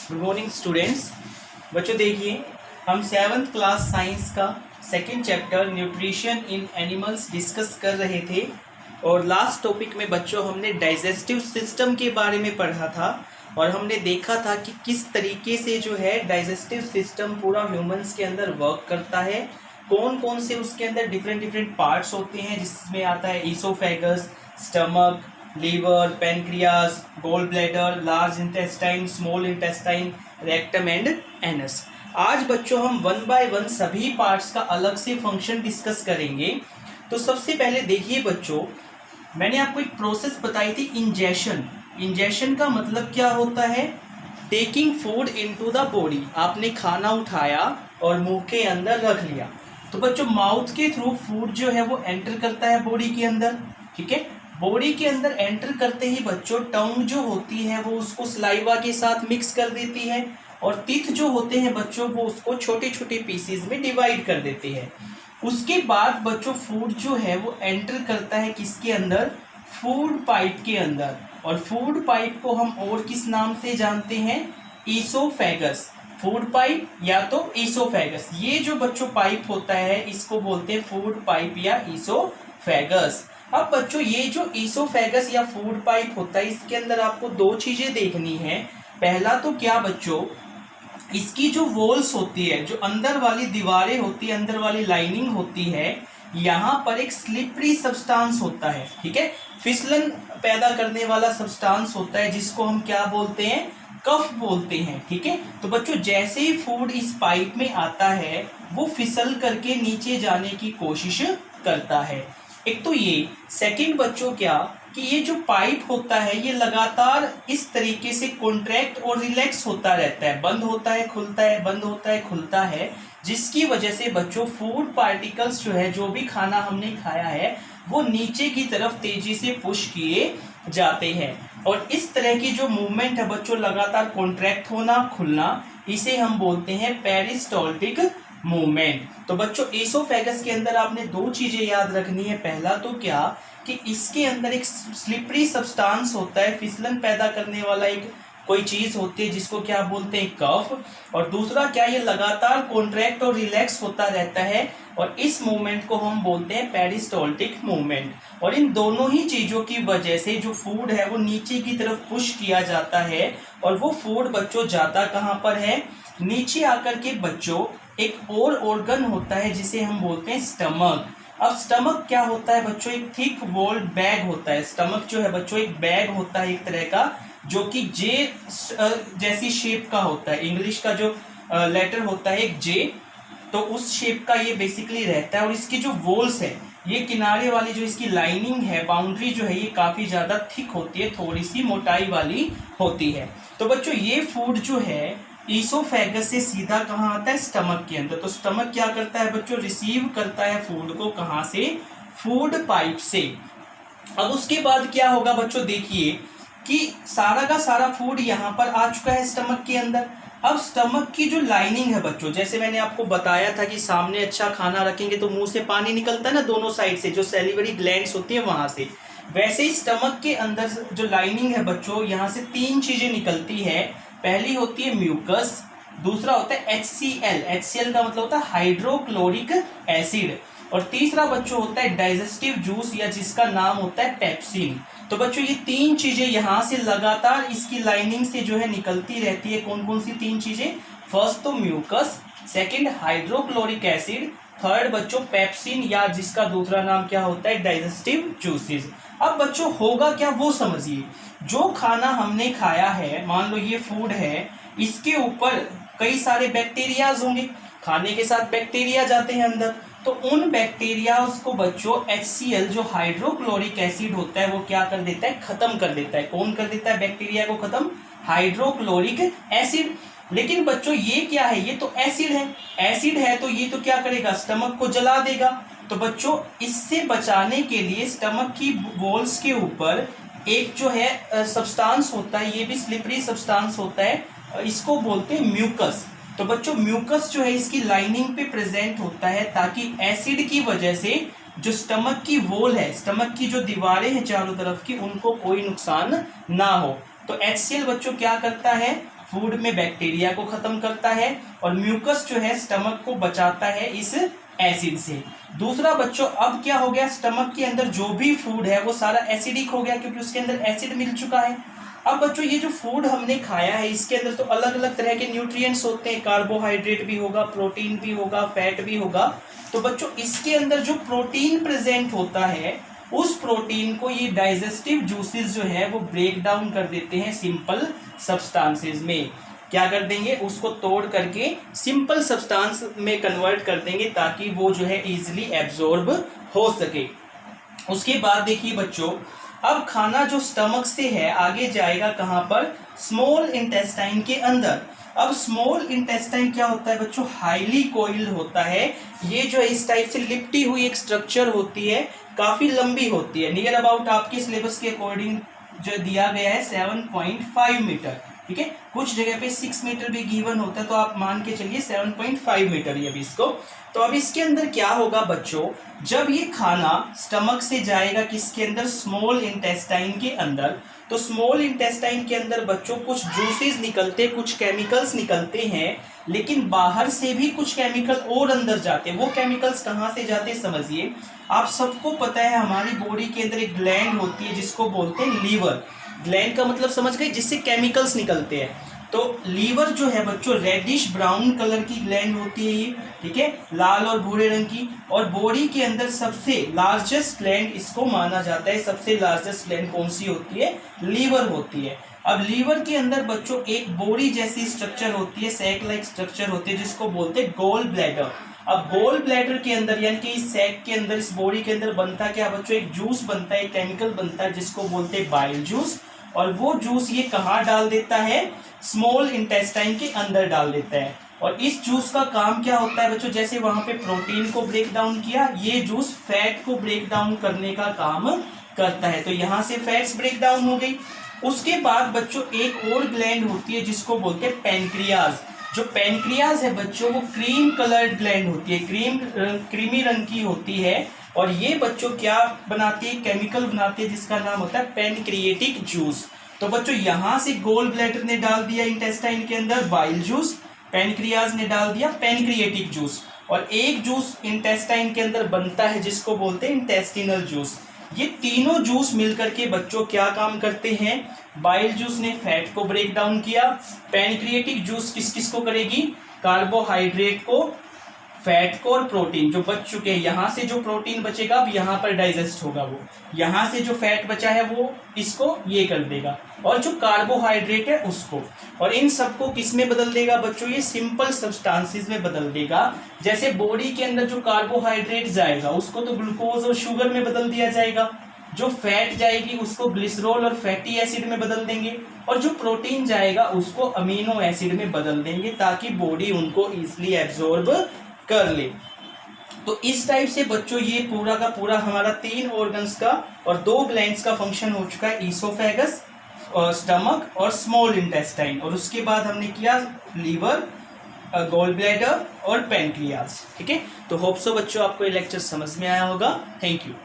Good morning students. बच्चों देखिए, हम 7th क्लास साइंस का second chapter nutrition in animals discuss कर रहे थे और लास्ट टॉपिक में बच्चों हमने डाइजेस्टिव सिस्टम के बारे में पढ़ा था और हमने देखा था कि किस तरीके से जो है डाइजेस्टिव सिस्टम पूरा ह्यूमंस के अंदर वर्क करता है, कौन कौन से उसके अंदर डिफरेंट पार्ट्स होते हैं, जिसमें आता है oesophagus, stomach, liver, pancreas, gall bladder, large intestine, small intestine, rectum and anus. आज बच्चों हम वन बाय वन सभी पार्ट्स का अलग से फंक्शन डिस्कस करेंगे। तो सबसे पहले देखिए बच्चों, मैंने आपको एक प्रोसेस बताई थी, इंजेशन। इंजेशन का मतलब क्या होता है? Taking food into the body. आपने खाना उठाया और मुंह के अंदर रख लिया, तो बच्चों माउथ के थ्रू फूड जो है वो एंटर करता है बॉडी के अंदर। ठीक है, बॉडी के अंदर एंटर करते ही बच्चों टंग जो होती है वो उसको सलाइवा के साथ मिक्स कर देती है और टीथ जो होते हैं बच्चों वो उसको छोटे छोटे पीसेस में डिवाइड कर देते हैं। उसके बाद बच्चों फूड जो है वो एंटर करता है किसके अंदर? फूड पाइप के अंदर। और फूड पाइप को हम और किस नाम से जानते हैं? ईसोफेगस। फूड पाइप या तो ईसोफेगस, ये जो बच्चों पाइप होता है इसको बोलते हैं फूड पाइप या ईसोफेगस। अब बच्चों ये जो ईसोफेगस या फूड पाइप होता है इसके अंदर आपको दो चीजें देखनी है। पहला तो क्या बच्चों, इसकी जो वॉल्स होती है, जो अंदर वाली दीवारें होती है, अंदर वाली लाइनिंग होती है, यहाँ पर एक स्लिपरी सब्सटेंस होता है। ठीक है, फिसलन पैदा करने वाला सब्सटेंस होता है जिसको हम क्या बोलते हैं? कफ बोलते हैं। ठीक है, तो बच्चों जैसे ही फूड इस पाइप में आता है वो फिसल करके नीचे जाने की कोशिश करता है। एक तो ये, सेकंड बच्चों क्या कि ये जो पाइप होता है ये लगातार इस तरीके से कॉन्ट्रैक्ट और रिलैक्स होता रहता है, बंद होता है खुलता है, बंद होता है खुलता है, जिसकी वजह से बच्चों फूड पार्टिकल्स जो है, जो भी खाना हमने खाया है वो नीचे की तरफ तेजी से पुश किए जाते हैं। और इस तरह की जो मूवमेंट है बच्चों, लगातार कॉन्ट्रैक्ट होना खुलना, इसे हम बोलते हैं पेरिस्टॉल्टिक मूवमेंट। तो बच्चों ईसोफेगस के अंदर आपने दो चीजें याद रखनी है। पहला तो क्या कि इसके अंदर एक स्लिपरी सब्सटेंस होता है, फिसलन पैदा करने वाला एक कोई चीज होती है जिसको क्या बोलते हैं? कफ। और दूसरा क्या, ये लगातार कॉन्ट्रैक्ट और रिलैक्स होता रहता है और इस मूवमेंट को हम बोलते हैं पेरिस्टॉल्टिक मूवमेंट। और इन दोनों ही चीजों की वजह से जो फूड है वो नीचे की तरफ पुश किया जाता है और वो फूड बच्चों जाता कहाँ पर है? नीचे आकर के बच्चों एक और ऑर्गन होता है जिसे हम बोलते हैं स्टमक। अब स्टमक क्या होता है बच्चों? एक थिक वॉल्ड बैग होता है। स्टमक जो है बच्चों एक बैग होता है एक तरह का, जो कि जे जैसी शेप का होता है। इंग्लिश का जो लेटर होता है एक जे, तो उस शेप का ये बेसिकली रहता है। और इसकी जो वॉल्स है, ये किनारे वाली जो इसकी लाइनिंग है, बाउंड्री जो है, ये काफी ज्यादा थिक होती है, थोड़ी सी मोटाई वाली होती है। तो बच्चों ये फूड जो है ईसोफेगस से सीधा कहाँ आता है? स्टमक के अंदर। तो स्टमक क्या करता है बच्चों? रिसीव करता है फूड को कहाँ से? फूड पाइप से। अब उसके बाद क्या होगा बच्चों, देखिए कि सारा का सारा फूड यहाँ पर आ चुका है स्टमक के अंदर। अब स्टमक की जो लाइनिंग है बच्चों, जैसे मैंने आपको बताया था कि सामने अच्छा खाना रखेंगे तो मुंह से पानी निकलता है ना, दोनों साइड से जो सैलिवरी ग्लैंड्स होती है वहां से। वैसे ही स्टमक के अंदर जो लाइनिंग है बच्चों, यहाँ से तीन चीजें निकलती है। पहली होती है म्यूकस, दूसरा होता है HCl। HCl का मतलब होता है हाइड्रोक्लोरिक एसिड। और तीसरा बच्चों होता है डाइजेस्टिव जूस या जिसका नाम होता है पेप्सिन। तो बच्चों ये तीन चीजें यहाँ से लगातार इसकी लाइनिंग से जो है निकलती रहती है। कौन कौन सी तीन चीजें? फर्स्ट तो mucus, second hydrochloric acid, third बच्चों पेप्सिन या जिसका दूसरा नाम क्या होता है? Digestive juices. अब बच्चों होगा क्या वो समझिए। जो खाना हमने खाया है, मान लो ये फूड है, इसके ऊपर कई सारे बैक्टीरियाज होंगे, खाने के साथ बैक्टीरिया जाते हैं अंदर, तो उन बैक्टीरिया को बच्चों HCl जो हाइड्रोक्लोरिक एसिड होता है वो क्या कर देता है? खत्म कर देता है। कौन कर देता है बैक्टीरिया को खत्म? Hydrochloric acid. लेकिन बच्चों ये क्या है? ये तो एसिड है। एसिड है तो ये तो क्या करेगा? स्टमक को जला देगा। तो बच्चों इससे बचाने के लिए स्टमक की वॉल्स के ऊपर एक जो है सब्सटेंस होता है, ये भी स्लिपरी सब्सटेंस होता है, इसको बोलते हैं म्यूकस। तो बच्चों म्यूकस जो है इसकी लाइनिंग पे प्रेजेंट होता है ताकि एसिड की वजह से जो स्टमक की वॉल है, स्टमक की जो दीवारें हैं चारों तरफ की, उनको कोई नुकसान ना हो। तो HCl बच्चों क्या करता है? फूड में बैक्टीरिया को खत्म करता है, और म्यूकस जो है स्टमक को बचाता है इस एसिड से। दूसरा बच्चों, अब क्या हो गया, स्टमक के अंदर जो भी फूड है वो सारा एसिडिक हो गया क्योंकि उसके अंदर एसिड मिल चुका है। अब बच्चों ये जो फूड हमने खाया है इसके अंदर तो अलग अलग तरह के न्यूट्रिएंट्स होते हैं, कार्बोहाइड्रेट भी होगा, प्रोटीन भी होगा, फैट भी होगा। तो बच्चों इसके अंदर जो प्रोटीन प्रेजेंट होता है उस प्रोटीन को ये डाइजेस्टिव जूसेस जो है वो ब्रेक डाउन कर देते हैं सिंपल सब्सटेंसेस में। क्या कर देंगे, उसको तोड़ करके सिंपल सब्सटेंस में कन्वर्ट कर देंगे ताकि वो जो है इजीली एब्जॉर्ब हो सके। उसके बाद देखिए बच्चों, अब खाना जो स्टमक से है आगे जाएगा कहाँ पर, स्मॉल इंटेस्टाइन के अंदर। अब स्मॉल इंटेस्टाइन क्या होता है बच्चों, हाईली कोइल्ड होता है। ये जो इस टाइप से लिपटी हुई एक स्ट्रक्चर होती है, काफी लंबी होती है, नियर अबाउट आपके सिलेबस के अकॉर्डिंग जो दिया गया है 7.5 मीटर, ठीक है। कुछ जगह पे 6 मीटर भी गिवन होता है, तो आप मान के चलिए 7.5 मीटर ये भी इसको। तो अब इसके अंदर क्या होगा बच्चों, जब ये खाना स्टमक से जाएगा किसके अंदर, स्मॉल इंटेस्टाइन के अंदर, तो स्मॉल इंटेस्टाइन के अंदर बच्चों कुछ जूसेस निकलते, कुछ केमिकल्स निकलते हैं, लेकिन बाहर से भी कुछ केमिकल और अंदर जाते हैं। वो केमिकल्स कहाँ से जाते हैं समझिए, आप सबको पता है हमारी बॉडी के अंदर एक ग्लैंड होती है जिसको बोलते हैं लीवर। ग्लैंड का मतलब समझ गए, जिससे केमिकल्स निकलते हैं। तो लीवर जो है बच्चों रेडिश ब्राउन कलर की ग्लैंड होती है ये, ठीक है, लाल और भूरे रंग की। और बॉडी के अंदर सबसे लार्जेस्ट ग्लैंड इसको माना जाता है, सबसे लार्जेस्ट ग्लैंड कौन सी होती है, लीवर होती है। अब लीवर के अंदर बच्चों एक बोरी जैसी स्ट्रक्चर होती है, सैक लाइक स्ट्रक्चर होती है जिसको बोलते हैं गोल ब्लैडर। अब गोल ब्लैडर के अंदर यानी कि इस सैक के अंदर, इस बॉडी के अंदर बनता क्या बच्चों, एक जूस बनता है, एक केमिकल बनता है जिसको बोलते हैं बाइल जूस। और वो जूस ये कहाँ डाल देता है, स्मॉल इंटेस्टाइन के अंदर डाल देता है। और इस जूस का काम क्या होता है बच्चों, जैसे वहां पे प्रोटीन को ब्रेक डाउन किया, ये जूस फैट को ब्रेक डाउन करने का काम करता है। तो यहाँ से फैट्स ब्रेक डाउन हो गई। उसके बाद बच्चों एक और ग्लैंड होती है जिसको बोलते हैं पैनक्रियाज। जो पैनक्रियाज है बच्चों वो क्रीम कलर्ड ग्लैंड होती है, क्रीमी रंग की होती है। और ये बच्चों क्या बनाती है, केमिकल बनाती है जिसका नाम होता है पैनक्रिएटिक जूस। तो बच्चों यहाँ से गोल ब्लैडर ने डाल दिया इंटेस्टाइन के अंदर बाइल जूस, पैनक्रियाज ने डाल दिया पैनक्रिएटिक जूस, और एक जूस इंटेस्टाइन के अंदर बनता है जिसको बोलते हैं इंटेस्टिनल जूस। ये तीनों जूस मिलकर के बच्चों क्या काम करते हैं, बाइल जूस ने फैट को ब्रेक डाउन किया, पैनक्रिएटिक जूस किस किस को करेगी, कार्बोहाइड्रेट को, फैट को और प्रोटीन जो बच चुके हैं। यहाँ से जो प्रोटीन बचेगा अब यहाँ पर डाइजेस्ट होगा, वो यहाँ से जो फैट बचा है वो इसको ये कर देगा, और जो कार्बोहाइड्रेट है उसको। और इन सबको किस में बदल देगा बच्चों, ये सिंपल सब्सटेंसेस में बदल देगा। जैसे बॉडी के अंदर जो कार्बोहाइड्रेट जाएगा उसको तो ग्लूकोज और शुगर में बदल दिया जाएगा, जो फैट जाएगी उसको ग्लिसरॉल और फैटी एसिड में बदल देंगे, और जो प्रोटीन जाएगा उसको अमीनो एसिड में बदल देंगे ताकि बॉडी उनको इजिली एब्जॉर्ब कर ले। तो इस टाइप से बच्चों ये पूरा का पूरा हमारा 3 ऑर्गन्स का और 2 ग्लैंड्स का फंक्शन हो चुका है, ईसोफेगस और स्टमक और स्मॉल इंटेस्टाइन। और उसके बाद हमने किया लीवर, गॉल ब्लैडर और पैनक्रियाज, ठीक है। तो होप सो बच्चों आपको ये लेक्चर समझ में आया होगा। Thank you.